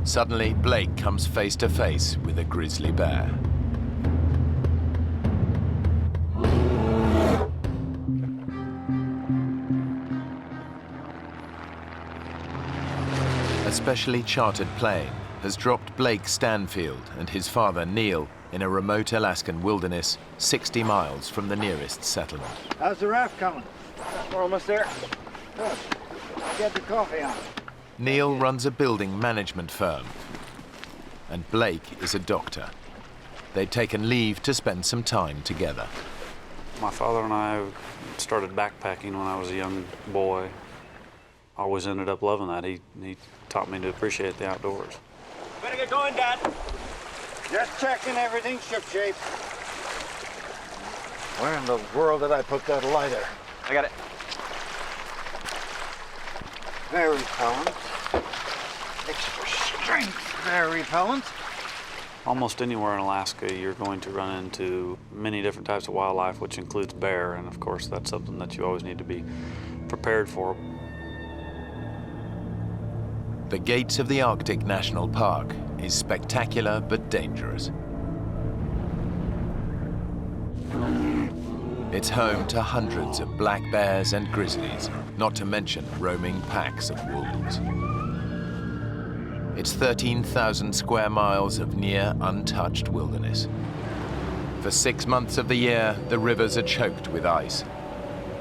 Suddenly, Blake comes face to face with a grizzly bear. A specially chartered plane has dropped Blake Stanfield and his father Neil in a remote Alaskan wilderness 60 miles from the nearest settlement. How's the raft coming? We're almost there. Good. Get the coffee on. Neil runs a building management firm, and Blake is a doctor. They'd taken leave to spend some time together. My father and I started backpacking when I was a young boy. Always ended up loving that. He taught me to appreciate the outdoors. Better get going, Dad. Just checking everything's shipshape. Where in the world did I put that lighter? I got it. Very repellent. Extra strength, very repellent. Almost anywhere in Alaska, you're going to run into many different types of wildlife, which includes bear, and of course that's something that you always need to be prepared for. The gates of the Arctic National Park is spectacular but dangerous. It's home to hundreds of black bears and grizzlies, not to mention roaming packs of wolves. It's 13,000 square miles of near untouched wilderness. For 6 months of the year, the rivers are choked with ice.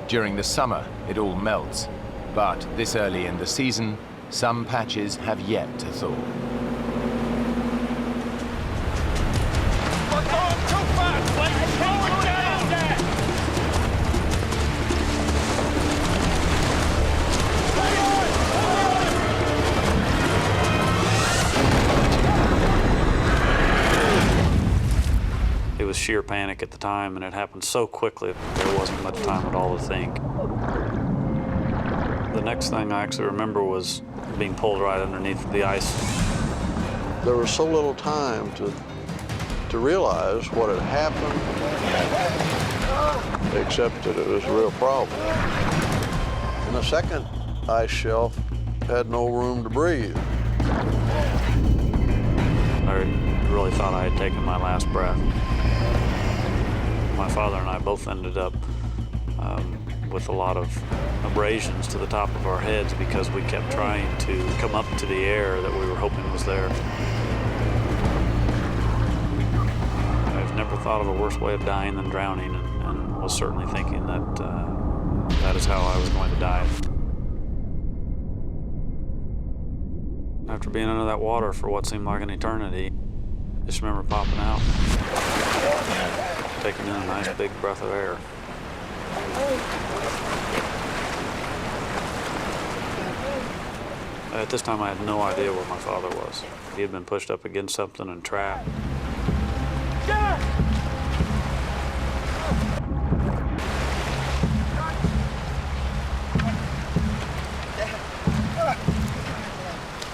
During the summer, it all melts, but this early in the season, some patches have yet to thaw. We're going too fast, Blake. It's going down, Dad. It was sheer panic at the time, and it happened so quickly there wasn't much time at all to think. The next thing I actually remember was being pulled right underneath the ice. There was so little time to realize what had happened, except that it was a real problem. And the second ice shelf had no room to breathe. I really thought I had taken my last breath. My father and I both ended up with a lot of abrasions to the top of our heads because we kept trying to come up to the air that we were hoping was there. I've never thought of a worse way of dying than drowning, and was certainly thinking that that is how I was going to die. After being under that water for what seemed like an eternity, I just remember popping out, taking in a nice big breath of air. At this time, I had no idea where my father was. He had been pushed up against something and trapped.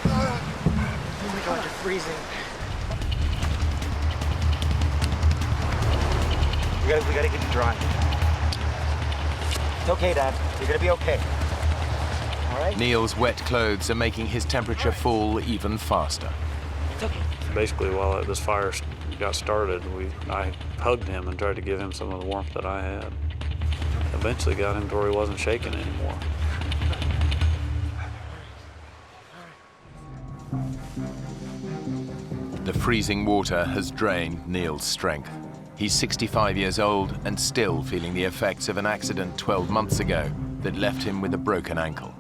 Oh my God, you're freezing. We gotta get you dry. It's okay, Dad. You're gonna be okay. All right? Neil's wet clothes are making his temperature fall even faster. It's okay. Basically, while this fire got started, I hugged him and tried to give him some of the warmth that I had. Eventually got him to where he wasn't shaking anymore. The freezing water has drained Neil's strength. He's 65 years old and still feeling the effects of an accident 12 months ago that left him with a broken ankle.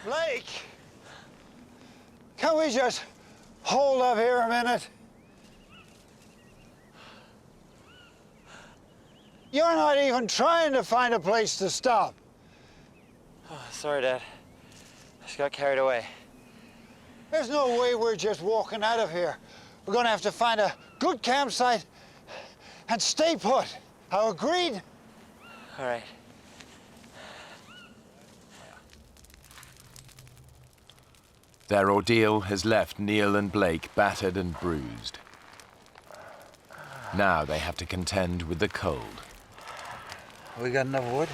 Blake, can we just hold up here a minute? You're not even trying to find a place to stop. Oh, sorry, Dad. I just got carried away. There's no way we're just walking out of here. We're gonna have to find a good campsite and stay put. How agreed? All right. Their ordeal has left Neil and Blake battered and bruised. Now they have to contend with the cold. We got enough wood?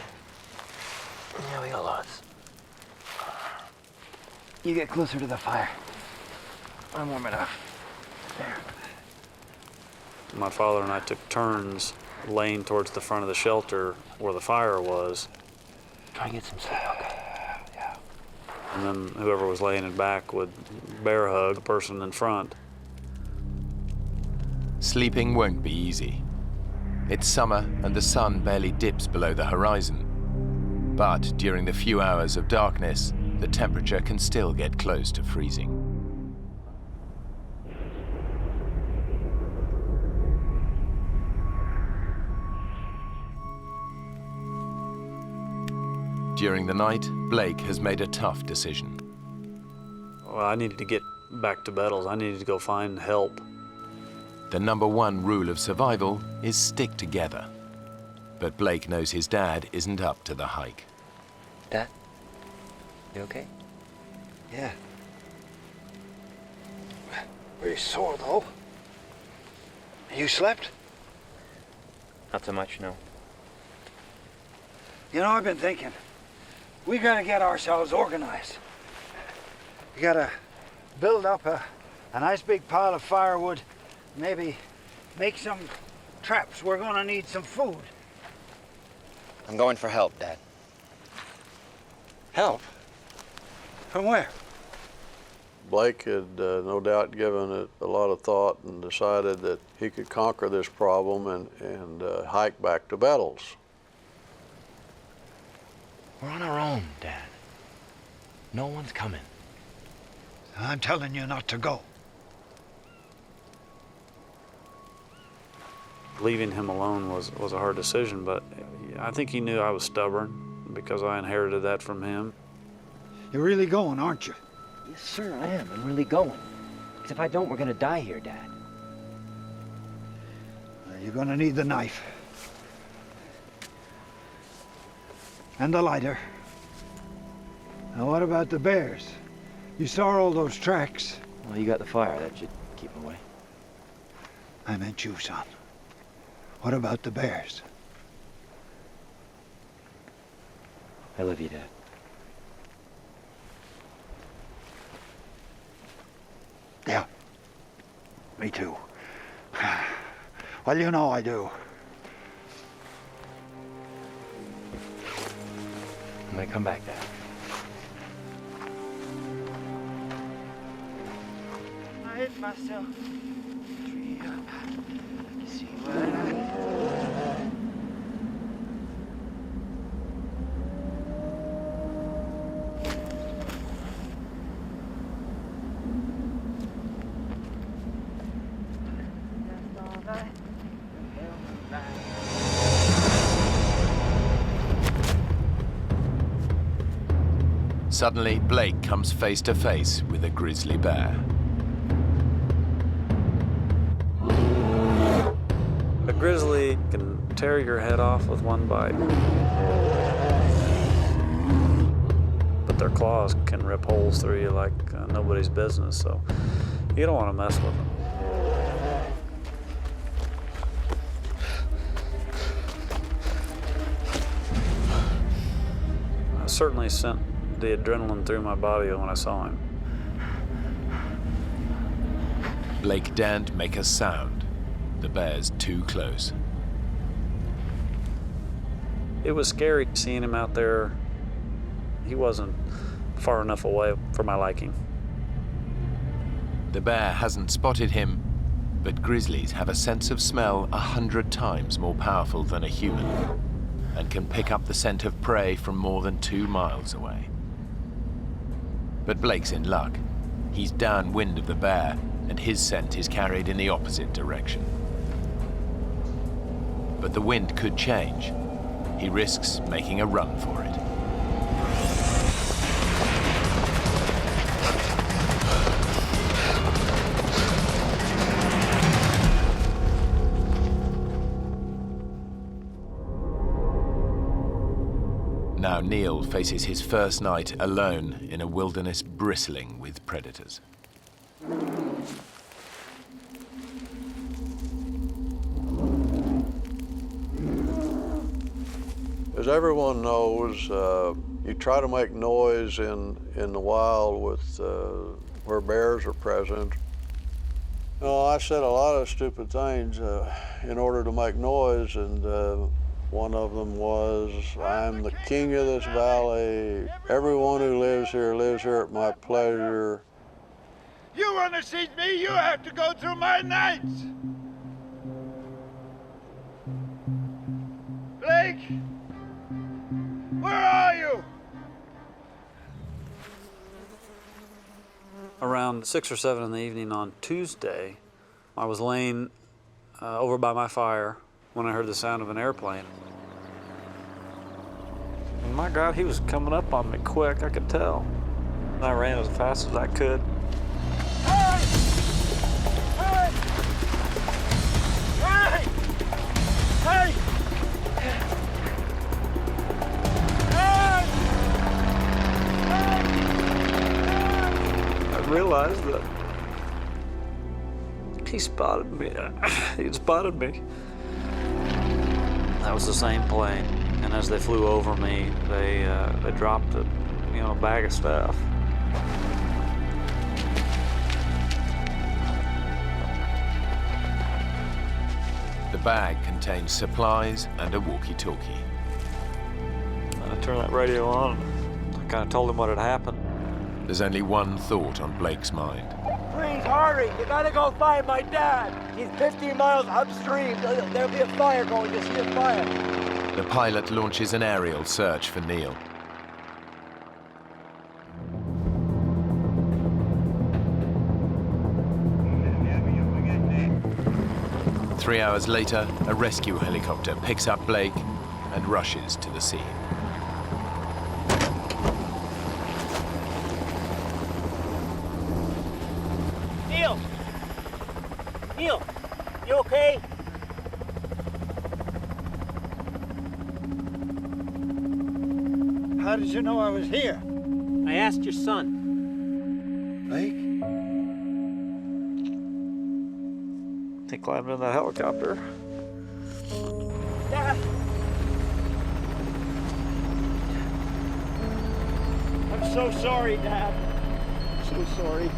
Yeah, we got lots. You get closer to the fire. I'm warm enough. There. My father and I took turns laying towards the front of the shelter where the fire was. Try to get some sleep, okay? Yeah. And then whoever was laying in back would bear hug the person in front. Sleeping won't be easy. It's summer and the sun barely dips below the horizon. But during the few hours of darkness, the temperature can still get close to freezing. During the night, Blake has made a tough decision. Well, I needed to get back to Bettles. I needed to go find help. The #1 rule of survival is stick together. But Blake knows his dad isn't up to the hike. Dad? You okay? Yeah. Pretty sore, though. You slept? Not so much, no. You know, I've been thinking. We gotta get ourselves organized. We gotta build up a nice big pile of firewood. Maybe make some traps. We're gonna need some food. I'm going for help, Dad. Help? From where? Blake had no doubt given it a lot of thought and decided that he could conquer this problem and hike back to Bettles. We're on our own, Dad. No one's coming. I'm telling you not to go. Leaving him alone was a hard decision, but I think he knew I was stubborn because I inherited that from him. You're really going, aren't you? Yes, sir, I am. I'm really going. Because if I don't, we're gonna die here, Dad. You're gonna need the knife. And the lighter. Now what about the bears? You saw all those tracks. Well, you got the fire. That should keep them away. I meant you, son. What about the bears? I love you, Dad. Yeah. Me too. Well, you know I do. I'm gonna come back, Dad. I hit myself. Tree up. See what Suddenly, Blake comes face to face with a grizzly bear. A grizzly can tear your head off with one bite. But their claws can rip holes through you like nobody's business, so you don't want to mess with them. I certainly sent the adrenaline through my body when I saw him. Blake daren't make a sound. The bear's too close. It was scary seeing him out there. He wasn't far enough away for my liking. The bear hasn't spotted him, but grizzlies have a sense of smell 100 times more powerful than a human and can pick up the scent of prey from more than 2 miles away. But Blake's in luck. He's downwind of the bear, and his scent is carried in the opposite direction. But the wind could change. He risks making a run for it. Now Neil faces his first night alone in a wilderness bristling with predators. As everyone knows, You try to make noise in the wild with where bears are present. No, I said a lot of stupid things in order to make noise, and one of them was, I'm the king of this valley. Everyone who lives here at my pleasure. You want to see me, you have to go through my nights. Blake, where are you? Around 6 or 7 in the evening on Tuesday, I was laying over by my fire when I heard the sound of an airplane. And my God, he was coming up on me quick, I could tell. I ran as fast as I could. Hey! Hey! Hey! Hey! I realized that he spotted me. He spotted me. That was the same plane, and as they flew over me, they dropped a bag of stuff. The bag contains supplies and a walkie-talkie. I turned that radio on. I kind of told him what had happened. There's only one thought on Blake's mind. Please hurry! You gotta go find my dad! He's 50 miles upstream. There'll be a fire going. Just see a fire. The pilot launches an aerial search for Neil. Three hours later, a rescue helicopter picks up Blake and rushes to the scene. Neil! Neil! You okay? How did you know I was here? I asked your son. Blake? He climbed in that helicopter. Dad! I'm so sorry, Dad. So sorry.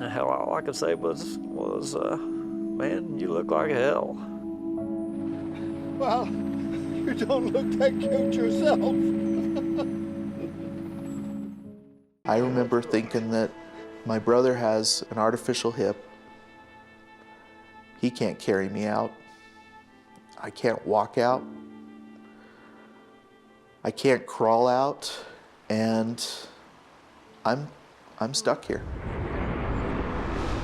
And hell, all I could say was, man, you look like hell. Well, you don't look that cute yourself. I remember thinking that my brother has an artificial hip. He can't carry me out. I can't walk out. I can't crawl out, and I'm stuck here.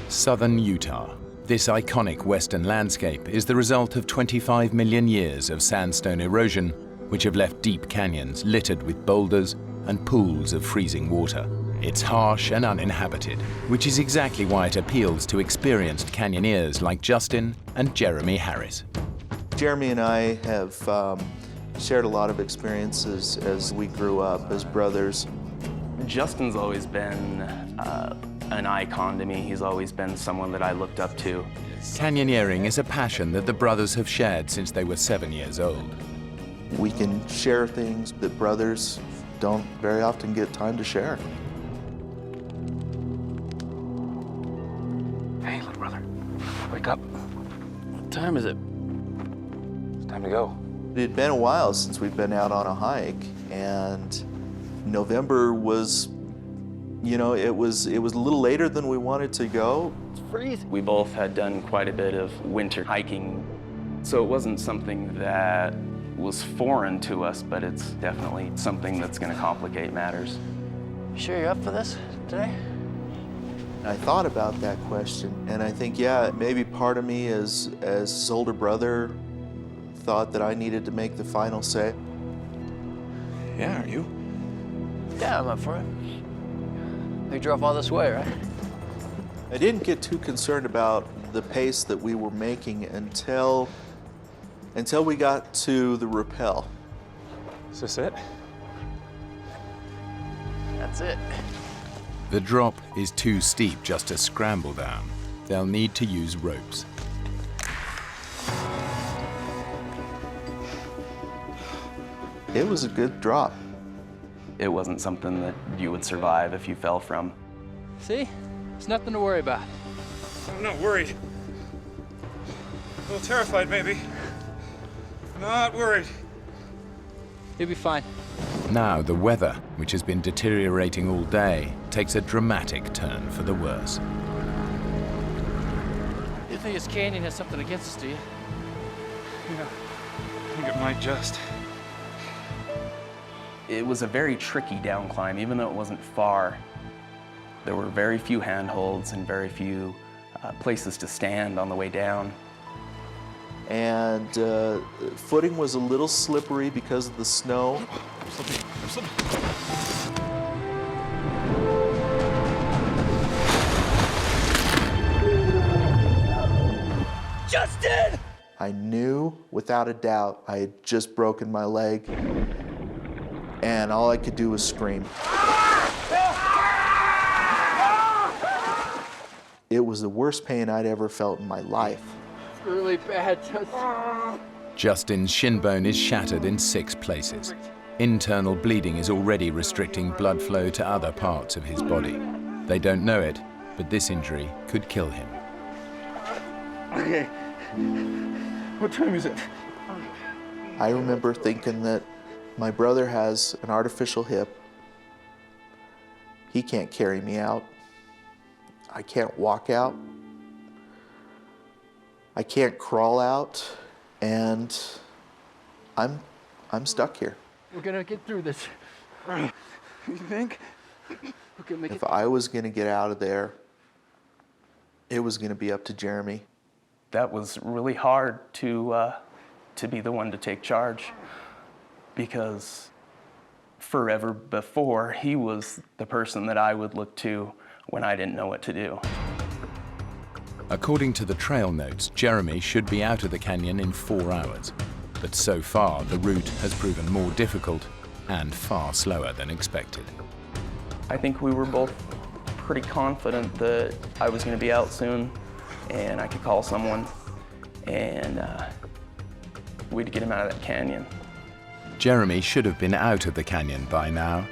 Southern Utah. This iconic western landscape is the result of 25 million years of sandstone erosion, which have left deep canyons littered with boulders and pools of freezing water. It's harsh and uninhabited, which is exactly why it appeals to experienced canyoneers like Justin and Jeremy Harris. Jeremy and I have shared a lot of experiences as we grew up as brothers. Justin's always been an icon to me. He's always been someone that I looked up to. Canyoneering is a passion that the brothers have shared since they were 7 years old. We can share things that brothers don't very often get time to share. Hey, little brother, wake up. What time is it? It's time to go. It had been a while since we'd been out on a hike, and November was, it was a little later than we wanted to go. It's freezing. We both had done quite a bit of winter hiking, so it wasn't something that was foreign to us, but it's definitely something that's going to complicate matters. You sure you're up for this today? I thought about that question, and I think, yeah, maybe part of me as his older brother thought that I needed to make the final say. Yeah, are you? Yeah, I'm up for it. You drove all this way, right? I didn't get too concerned about the pace that we were making until we got to the Retell. Is this it? That's it. The drop is too steep just to scramble down. They'll need to use ropes. It was a good drop. It wasn't something that you would survive if you fell from. See? It's nothing to worry about. I'm not worried. A little terrified, maybe. Not worried. You'll be fine. Now the weather, which has been deteriorating all day, takes a dramatic turn for the worse. You think this canyon has something against us, do you? Yeah, I think it might just. It was a very tricky down climb, even though it wasn't far. There were very few handholds and very few places to stand on the way down. And footing was a little slippery because of the snow. I'm slipping. Justin! I knew without a doubt I had just broken my leg, and all I could do was scream. It was the worst pain I'd ever felt in my life. It's really bad, Justin. Justin's shin bone is shattered in 6 places. Internal bleeding is already restricting blood flow to other parts of his body. They don't know it, but this injury could kill him. Okay. What time is it? I remember thinking that my brother has an artificial hip. He can't carry me out. I can't walk out. I can't crawl out, and I'm stuck here. We're gonna get through this. You think? We're gonna make it. If I was gonna get out of there, it was gonna be up to Jeremy. That was really hard to be the one to take charge, because forever before, he was the person that I would look to when I didn't know what to do. According to the trail notes, Jeremy should be out of the canyon in 4 hours. But so far, the route has proven more difficult and far slower than expected. I think we were both pretty confident that I was going to be out soon and I could call someone and we'd get him out of that canyon. Jeremy should have been out of the canyon by now,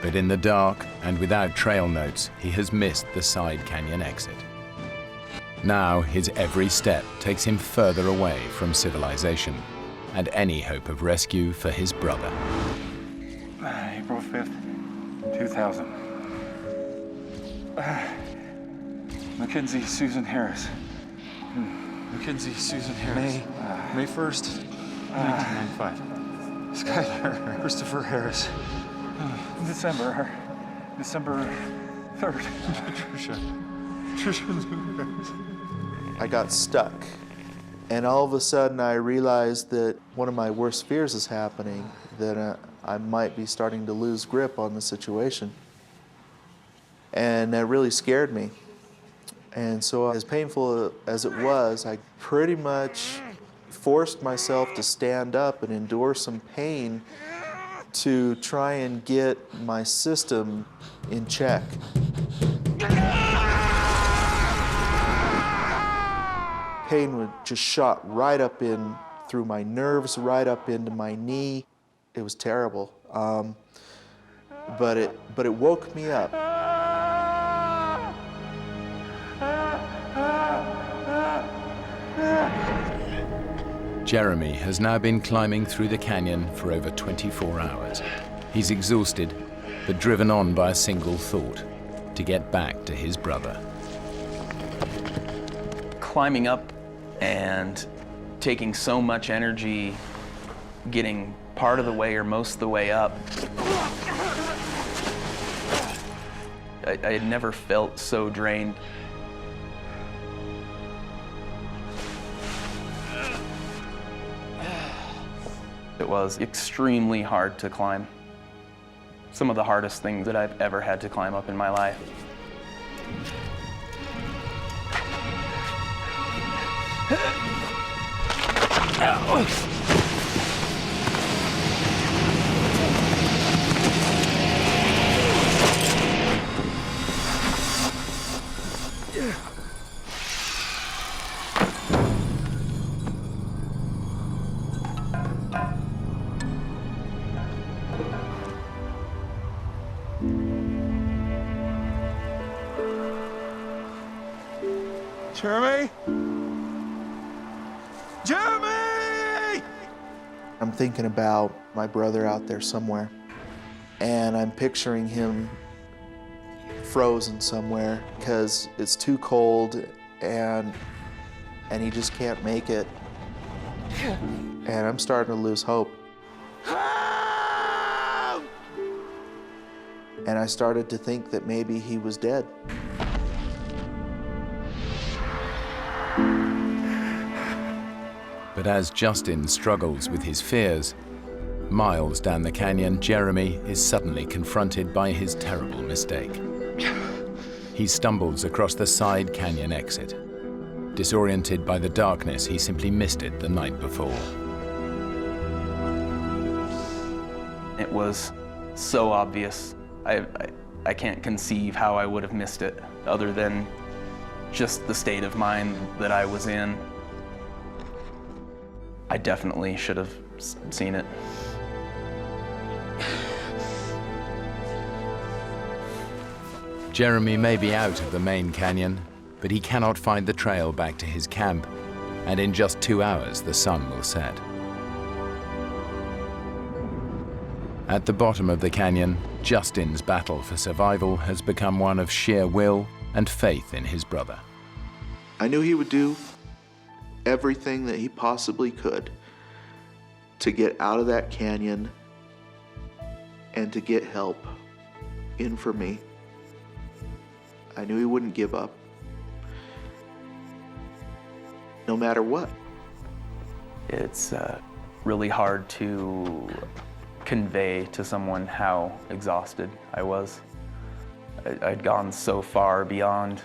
but in the dark and without trail notes, he has missed the side canyon exit. Now his every step takes him further away from civilization and any hope of rescue for his brother. April 5th, 2000. Mackenzie Susan Harris. Mackenzie Susan Harris. May 1st, 1995. Skylar Christopher Harris. December 3rd. Patricia Lou Harris. I got stuck, and all of a sudden I realized that one of my worst fears is happening, that I might be starting to lose grip on the situation. And that really scared me. And so as painful as it was, I pretty much forced myself to stand up and endure some pain to try and get my system in check. Pain would just shot right up in through my nerves, right up into my knee. It was terrible, but it woke me up. Jeremy has now been climbing through the canyon for over 24 hours. He's exhausted, but driven on by a single thought: to get back to his brother. Climbing up and taking so much energy, getting part of the way or most of the way up, I had never felt so drained. It was extremely hard to climb. Some of the hardest things that I've ever had to climb up in my life. Jeremy! Jeremy! I'm thinking about my brother out there somewhere, and I'm picturing him frozen somewhere because it's too cold and he just can't make it. And I'm starting to lose hope. And I started to think that maybe he was dead. But as Justin struggles with his fears, miles down the canyon, Jeremy is suddenly confronted by his terrible mistake. He stumbles across the side canyon exit. Disoriented by the darkness, he simply missed it the night before. It was so obvious. I can't conceive how I would have missed it, other than just the state of mind that I was in. I definitely should have seen it. Jeremy may be out of the main canyon, but he cannot find the trail back to his camp, and in just 2 hours the sun will set. At the bottom of the canyon, Justin's battle for survival has become one of sheer will and faith in his brother. I knew he would do everything that he possibly could to get out of that canyon and to get help in for me. I knew he wouldn't give up, no matter what. It's really hard to convey to someone how exhausted I was. I'd gone so far beyond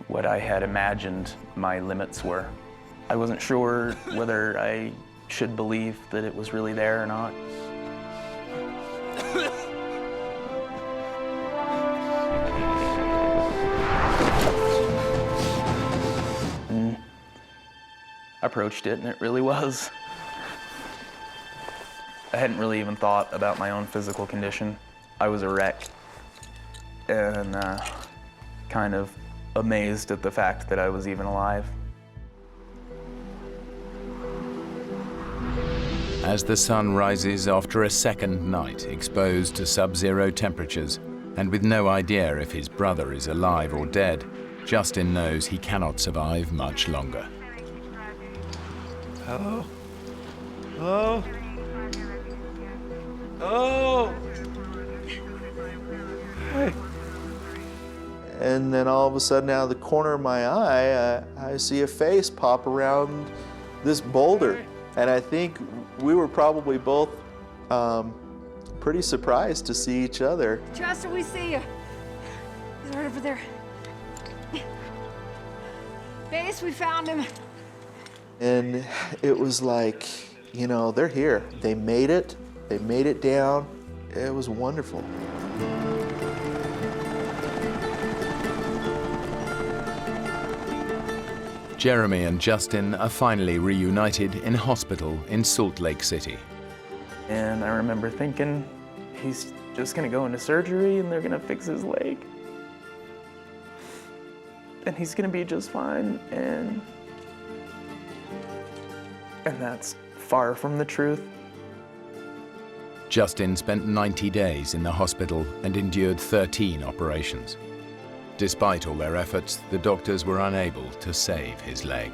what I had imagined my limits were. I wasn't sure whether I should believe that it was really there or not. And I approached it, and it really was. I hadn't really even thought about my own physical condition. I was a wreck, and kind of amazed at the fact that I was even alive. As the sun rises after a second night exposed to sub-zero temperatures, and with no idea if his brother is alive or dead, Justin knows he cannot survive much longer. Hello? Hello? Oh! Hey. And then all of a sudden, out of the corner of my eye, I see a face pop around this boulder. And I think we were probably both pretty surprised to see each other. Justin, we see you. He's right over there. Base, we found him. And it was like, you know, they're here. They made it. They made it down. It was wonderful. Jeremy and Justin are finally reunited in hospital in Salt Lake City. And I remember thinking, he's just gonna go into surgery and they're gonna fix his leg. And he's gonna be just fine, and that's far from the truth. Justin spent 90 days in the hospital and endured 13 operations. Despite all their efforts, the doctors were unable to save his leg.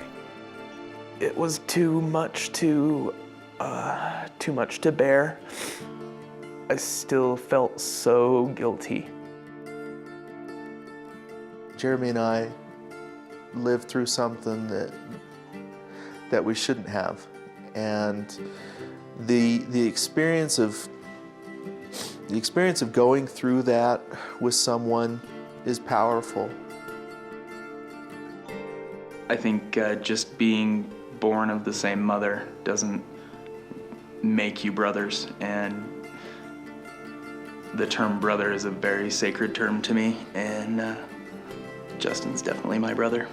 It was too much to bear. I still felt so guilty. Jeremy and I lived through something that we shouldn't have, and the experience of going through that with someone is powerful. I think just being born of the same mother doesn't make you brothers, and the term brother is a very sacred term to me, and Justin's definitely my brother.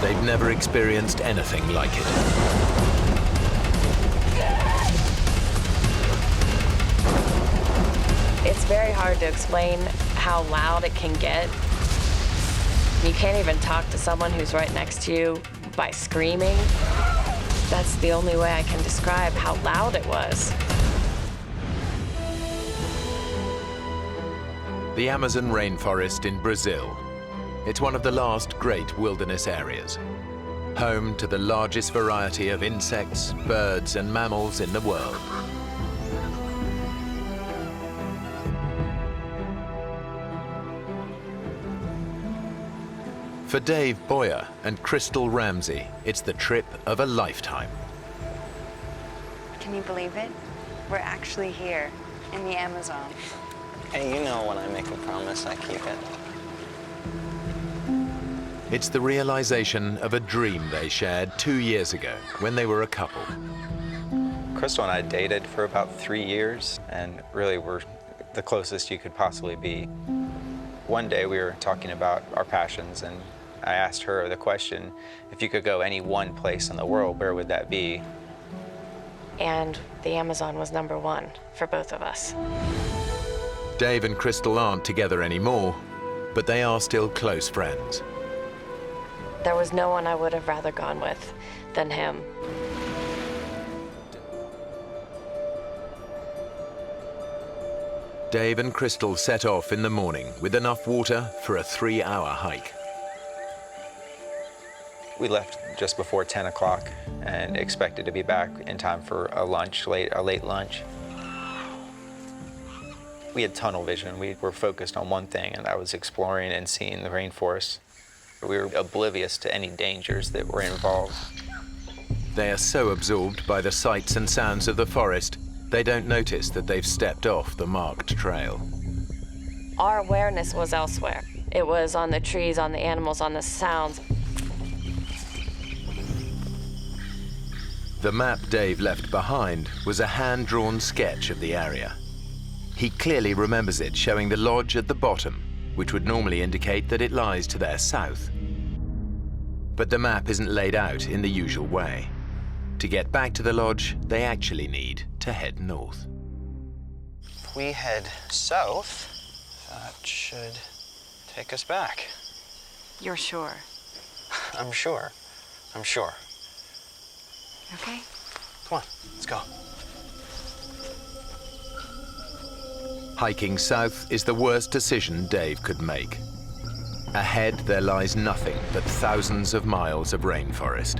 They've never experienced anything like it. It's very hard to explain how loud it can get. You can't even talk to someone who's right next to you by screaming. That's the only way I can describe how loud it was. The Amazon rainforest in Brazil. It's one of the last great wilderness areas, home to the largest variety of insects, birds, and mammals in the world. For Dave Boyer and Crystal Ramsey, it's the trip of a lifetime. Can you believe it? We're actually here in the Amazon. Hey, you know when I make a promise, I keep it. It's the realization of a dream they shared 2 years ago when they were a couple. Crystal and I dated for about 3 years and really were the closest you could possibly be. One day we were talking about our passions and I asked her the question, if you could go any one place in the world, where would that be? And the Amazon was #1 for both of us. Dave and Crystal aren't together anymore, but they are still close friends. There was no one I would have rather gone with than him. Dave and Crystal set off in the morning with enough water for a 3-hour hike. We left just before 10 o'clock and expected to be back in time for a late lunch. We had tunnel vision. We were focused on one thing, and that was exploring and seeing the rainforest. We were oblivious to any dangers that were involved. They are so absorbed by the sights and sounds of the forest, they don't notice that they've stepped off the marked trail. Our awareness was elsewhere. It was on the trees, on the animals, on the sounds. The map Dave left behind was a hand-drawn sketch of the area. He clearly remembers it showing the lodge at the bottom, which would normally indicate that it lies to their south. But the map isn't laid out in the usual way. To get back to the lodge, they actually need to head north. If we head south, that should take us back. You're sure? I'm sure. I'm sure. Okay. Come on, let's go. Hiking south is the worst decision Dave could make. Ahead, there lies nothing but thousands of miles of rainforest.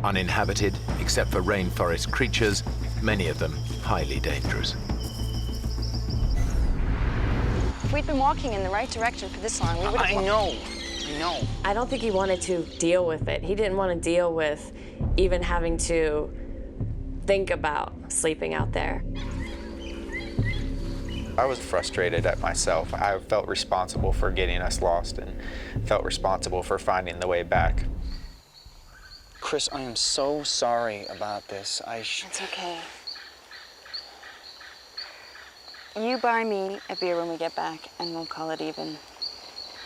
Uninhabited, except for rainforest creatures, many of them highly dangerous. If we'd been walking in the right direction for this long, we would have... I know. I don't think he wanted to deal with it. He didn't want to deal with even having to think about sleeping out there. I was frustrated at myself. I felt responsible for getting us lost and felt responsible for finding the way back. Chris, I am so sorry about this. It's okay. You buy me a beer when we get back, and we'll call it even.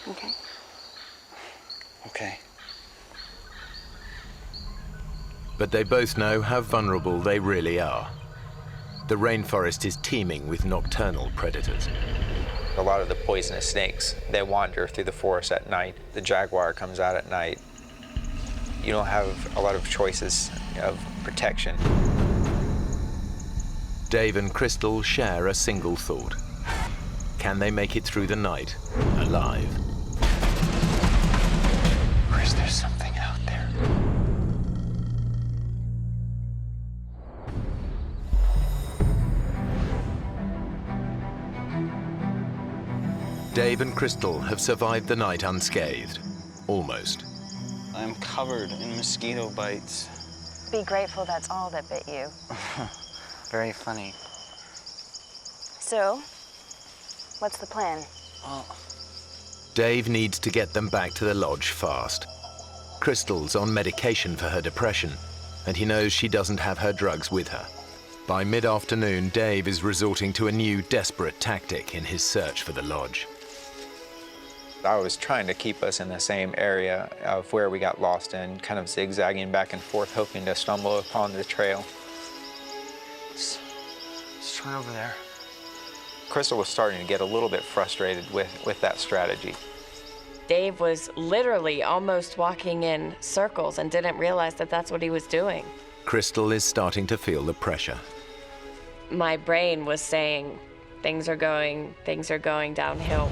Okay? Okay. But they both know how vulnerable they really are. The rainforest is teeming with nocturnal predators. A lot of the poisonous snakes, they wander through the forest at night. The jaguar comes out at night. You don't have a lot of choices of protection. Dave and Crystal share a single thought. Can they make it through the night alive? Or is there something out there? Dave and Crystal have survived the night unscathed. Almost. I'm covered in mosquito bites. Be grateful that's all that bit you. Very funny. So, what's the plan? Well, Dave needs to get them back to the lodge fast. Crystal's on medication for her depression, and he knows she doesn't have her drugs with her. By mid-afternoon, Dave is resorting to a new desperate tactic in his search for the lodge. I was trying to keep us in the same area of where we got lost in, kind of zigzagging back and forth, hoping to stumble upon the trail. let's try over there. Crystal was starting to get a little bit frustrated with that strategy. Dave was literally almost walking in circles and didn't realize that that's what he was doing. Crystal is starting to feel the pressure. My brain was saying, things are going downhill.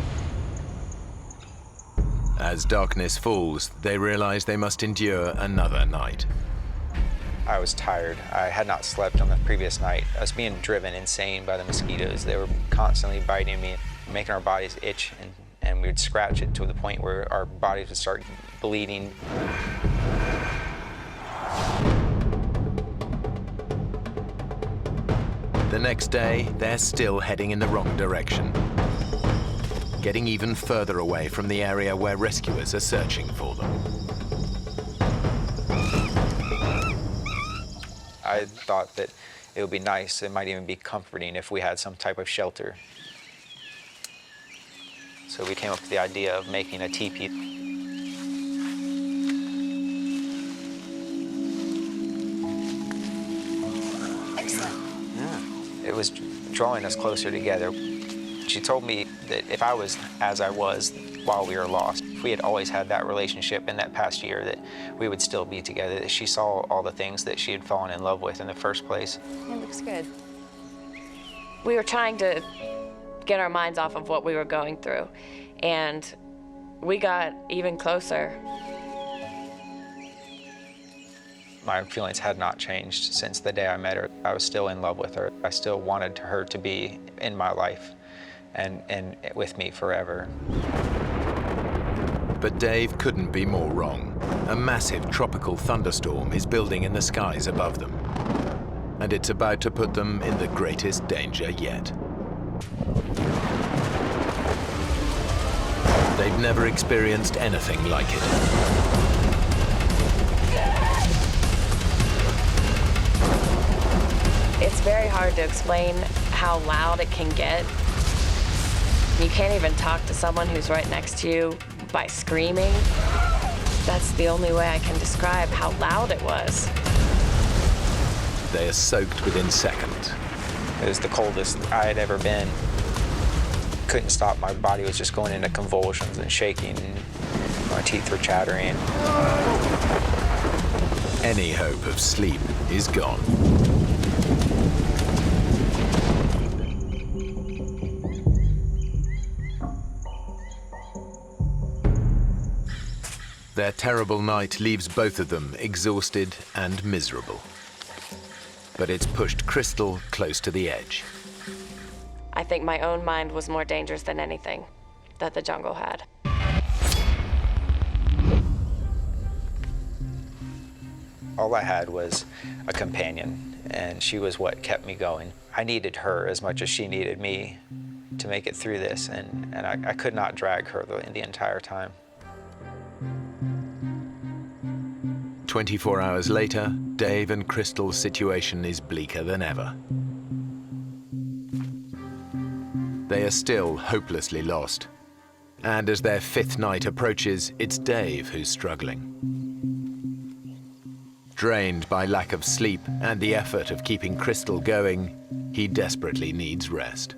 As darkness falls, they realize they must endure another night. I was tired. I had not slept on the previous night. I was being driven insane by the mosquitoes. They were constantly biting me, making our bodies itch, and we would scratch it to the point where our bodies would start bleeding. The next day, they're still heading in the wrong direction, getting even further away from the area where rescuers are searching for them. I thought that it would be nice, it might even be comforting if we had some type of shelter. So we came up with the idea of making a teepee. Excellent. Yeah. It was drawing us closer together. She told me that if I was as I was while we were lost, if we had always had that relationship in that past year, that we would still be together, that she saw all the things that she had fallen in love with in the first place. It looks good. We were trying to get our minds off of what we were going through, and we got even closer. My feelings had not changed since the day I met her. I was still in love with her. I still wanted her to be in my life and with me forever. But Dave couldn't be more wrong. A massive tropical thunderstorm is building in the skies above them, and it's about to put them in the greatest danger yet. They've never experienced anything like it. It's very hard to explain how loud it can get. You can't even talk to someone who's right next to you by screaming. That's the only way I can describe how loud it was. They are soaked within seconds. It was the coldest I had ever been. Couldn't stop. My body was just going into convulsions and shaking. My teeth were chattering. Any hope of sleep is gone. Their terrible night leaves both of them exhausted and miserable. But it's pushed Crystal close to the edge. I think my own mind was more dangerous than anything that the jungle had. All I had was a companion, and she was what kept me going. I needed her as much as she needed me to make it through this, and I could not drag her the entire time. 24 hours later, Dave and Crystal's situation is bleaker than ever. They are still hopelessly lost. And as their fifth night approaches, it's Dave who's struggling. Drained by lack of sleep and the effort of keeping Crystal going, he desperately needs rest.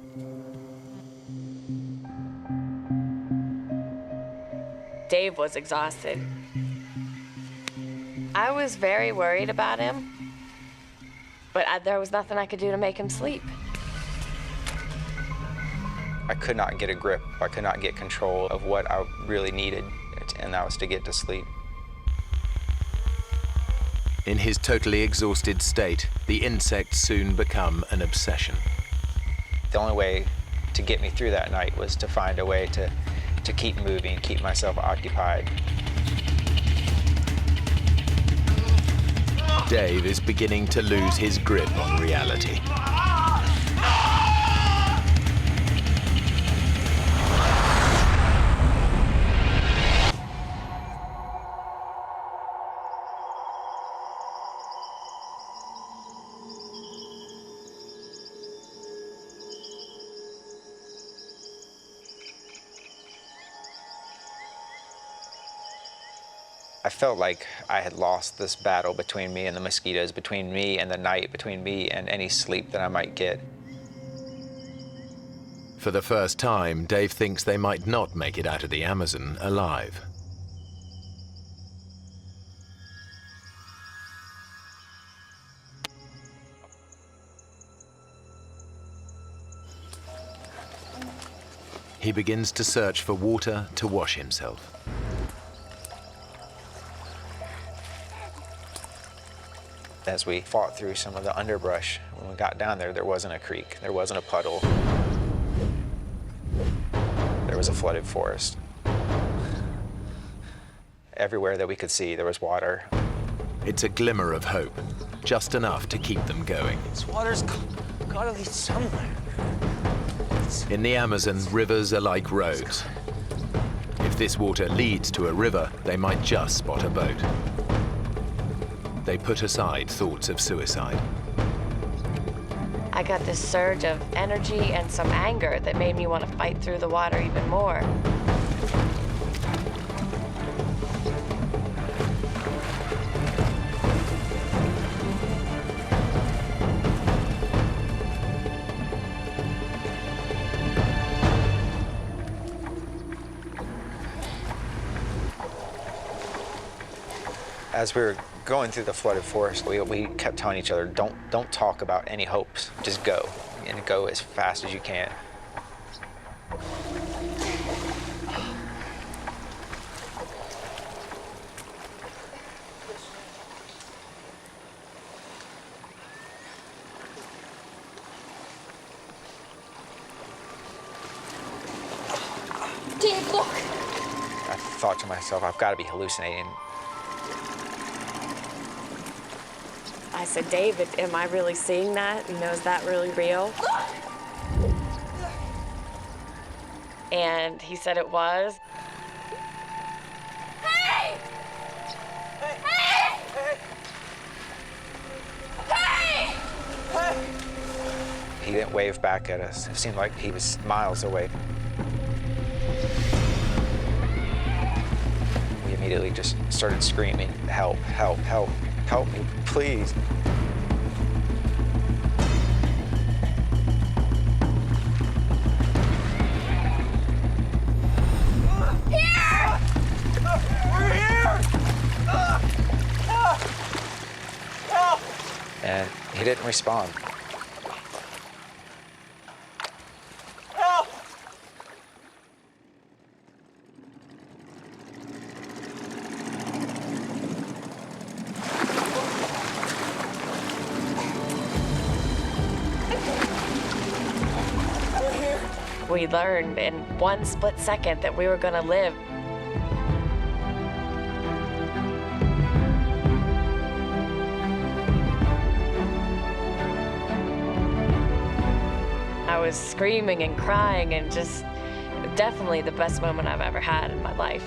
Dave was exhausted. I was very worried about him, but there was nothing I could do to make him sleep. I could not get a grip. I could not get control of what I really needed, and that was to get to sleep. In his totally exhausted state, the insects soon become an obsession. The only way to get me through that night was to find a way to keep moving, keep myself occupied. Dave is beginning to lose his grip on reality. I felt like I had lost this battle between me and the mosquitoes, between me and the night, between me and any sleep that I might get. For the first time, Dave thinks they might not make it out of the Amazon alive. He begins to search for water to wash himself. As we fought through some of the underbrush, when we got down there, there wasn't a creek, there wasn't a puddle. There was a flooded forest. Everywhere that we could see, there was water. It's a glimmer of hope, just enough to keep them going. This water's gotta lead somewhere. In the Amazon, rivers are like roads. If this water leads to a river, they might just spot a boat. They put aside thoughts of suicide. I got this surge of energy and some anger that made me want to fight through the water even more. As we were going through the flooded forest, we kept telling each other, don't talk about any hopes, just go, and go as fast as you can. Dave, look! I thought to myself, I've got to be hallucinating. I said, David, am I really seeing that? You know, is that really real? And he said it was. Hey! Hey! Hey! Hey! He didn't wave back at us. It seemed like he was miles away. We immediately just started screaming, help, help, help, help me, please. And he didn't respond. Help! We learned in one split second that we were going to live. I was screaming and crying and just definitely the best moment I've ever had in my life.